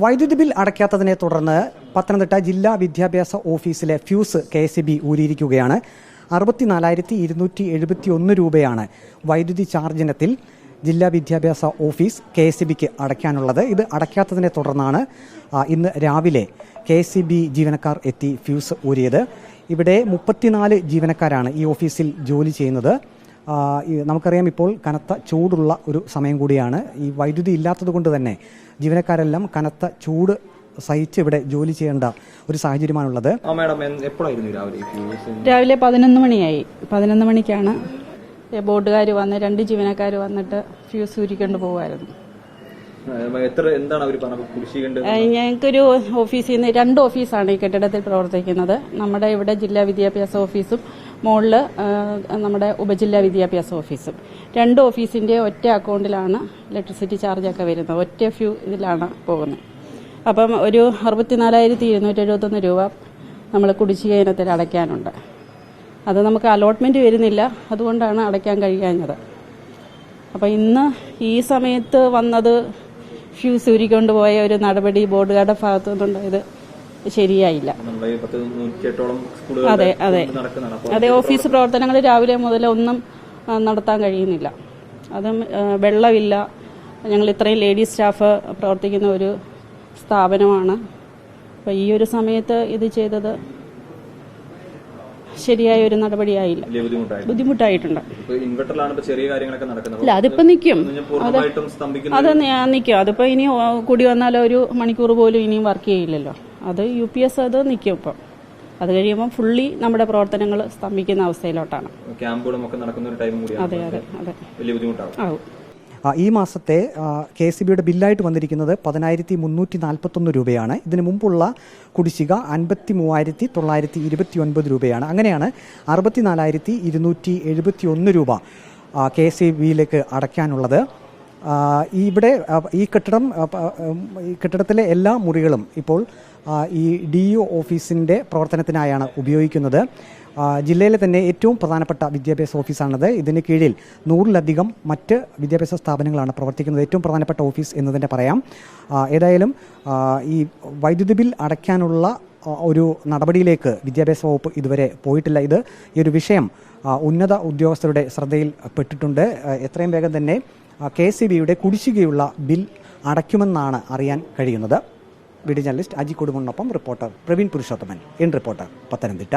വൈദ്യുതി ബിൽ അടയ്ക്കാത്തതിനെ തുടർന്ന് പത്തനംതിട്ട ജില്ലാ വിദ്യാഭ്യാസ ഓഫീസിലെ ഫ്യൂസ് KSEB ഊരിയിരിക്കുകയാണ്. 64,271 രൂപയാണ് വൈദ്യുതി ചാർജ് ഇനത്തിൽ ജില്ലാ വിദ്യാഭ്യാസ ഓഫീസ് KSEBക്ക് അടയ്ക്കാനുള്ളത്. ഇത് അടയ്ക്കാത്തതിനെ തുടർന്നാണ് ഇന്ന് രാവിലെ KSEB ജീവനക്കാർ എത്തി ഫ്യൂസ് ഊരിയത്. ഇവിടെ 34 ജീവനക്കാരാണ് ഈ ഓഫീസിൽ ജോലി ചെയ്യുന്നത്. നമുക്കറിയാം, ഇപ്പോൾ കനത്ത ചൂടുള്ള ഒരു സമയം കൂടിയാണ്. ഈ വൈദ്യുതി ഇല്ലാത്തത് കൊണ്ട് തന്നെ ജീവനക്കാരെല്ലാം കനത്ത ചൂട് സഹിച്ച് ഇവിടെ ജോലി ചെയ്യേണ്ട ഒരു സാഹചര്യമാണുള്ളത്. രാവിലെ 11 മണിയായി. 11 മണിക്കാണ് ബോർഡുകാർ വന്ന് 2 ജീവനക്കാർ വന്നിട്ട് ഫ്യൂസ് ഊരിക്കൊണ്ട് പോകുമായിരുന്നു. ഞങ്ങൾക്കൊരു ഓഫീസിൽ നിന്ന് 2 ഓഫീസാണ് ഈ കെട്ടിടത്തിൽ പ്രവർത്തിക്കുന്നത്. നമ്മുടെ ഇവിടെ ജില്ലാ വിദ്യാഭ്യാസ ഓഫീസും മുകളിൽ നമ്മുടെ ഉപജില്ലാ വിദ്യാഭ്യാസ ഓഫീസും. 2 ഓഫീസിന്റെ ഒറ്റ അക്കൗണ്ടിലാണ് ഇലക്ട്രിസിറ്റി ചാർജൊക്കെ വരുന്നത്. ഒറ്റ ഇതിലാണ് പോകുന്നത്. അപ്പം ഒരു 64,271 രൂപ നമ്മൾ കുടിശ്ശിക ഇനത്തിൽ അടയ്ക്കാനുണ്ട്. അത് നമുക്ക് അലോട്ട്മെന്റ് വരുന്നില്ല, അതുകൊണ്ടാണ് അടയ്ക്കാൻ കഴിയാഞ്ഞത്. അപ്പം ഇന്ന് ഈ സമയത്ത് വന്നത് ഫ്യൂസ് ഊരിക്കൊണ്ട് പോയ ഒരു നടപടി ബോർഡുകാരുടെ ഭാഗത്തു നിന്നുണ്ടായത് ശരിയായില്ല. അതെ അതെ അതെ ഓഫീസ് പ്രവർത്തനങ്ങൾ രാവിലെ മുതൽ ഒന്നും നടത്താൻ കഴിയുന്നില്ല. അതും വെള്ളമില്ല. ഞങ്ങൾ ഇത്രയും ലേഡീസ് സ്റ്റാഫ് പ്രവർത്തിക്കുന്ന ഒരു സ്ഥാപനമാണ്. അപ്പം ഈ ഒരു സമയത്ത് ഇത് ചെയ്തത് ശരിയായ ഒരു നടപടിയായില്ല. ബുദ്ധിമുട്ടായിട്ടുണ്ട്. അല്ല, അതിപ്പോ നിൽക്കും. അത് നിൽക്കും. അതിപ്പോ ഇനി കൂടി വന്നാലോ ഒരു മണിക്കൂർ പോലും ഇനിയും വർക്ക് ചെയ്യില്ലല്ലോ. അത് UPS അത് നിൽക്കും. ഇപ്പം അത് കഴിയുമ്പോൾ ഫുള്ളി നമ്മുടെ പ്രവർത്തനങ്ങൾ സ്തംഭിക്കുന്ന അവസ്ഥയിലോട്ടാണ്. അതെ അതെ അതെ ആവും. ഈ മാസത്തെ KSEBയുടെ ബില്ലായിട്ട് വന്നിരിക്കുന്നത് 10,341 രൂപയാണ്. ഇതിനു മുമ്പുള്ള കുടിശ്ശിക 53,929 രൂപയാണ്. അങ്ങനെയാണ് 64,271 രൂപ KSEBയിലേക്ക് അടയ്ക്കാനുള്ളത്. ഇവിടെ ഈ കെട്ടിടത്തിലെ എല്ലാ മുറികളും ഇപ്പോൾ ഈ DO ഓഫീസിൻ്റെ പ്രവർത്തനത്തിനായാണ് ഉപയോഗിക്കുന്നത്. ജില്ലയിലെ തന്നെ ഏറ്റവും പ്രധാനപ്പെട്ട വിദ്യാഭ്യാസ ഓഫീസാണത്. ഇതിന് കീഴിൽ 100-ലധികം മറ്റ് വിദ്യാഭ്യാസ സ്ഥാപനങ്ങളാണ് പ്രവർത്തിക്കുന്നത്. ഏറ്റവും പ്രധാനപ്പെട്ട ഓഫീസ് എന്ന് തന്നെ പറയാം. ഏതായാലും ഈ വൈദ്യുതി ബിൽ അടയ്ക്കാനുള്ള ഒരു നടപടിയിലേക്ക് വിദ്യാഭ്യാസ വകുപ്പ് ഇതുവരെ പോയിട്ടില്ല. ഈ ഒരു വിഷയം ഉന്നത ഉദ്യോഗസ്ഥരുടെ ശ്രദ്ധയിൽ പെട്ടിട്ടുണ്ട്. എത്രയും വേഗം തന്നെ KSEBയുടെ കുടിശ്ശികയുള്ള ബിൽ അടയ്ക്കുമെന്നാണ് അറിയാൻ കഴിയുന്നത്. വീഡിയോ ജേർണലിസ്റ്റ് അജി കൊടുമണ്ണൊപ്പം റിപ്പോർട്ടർ പ്രവീൺ പുരുഷോത്തമൻ, റിപ്പോർട്ടർ, പത്തനംതിട്ട.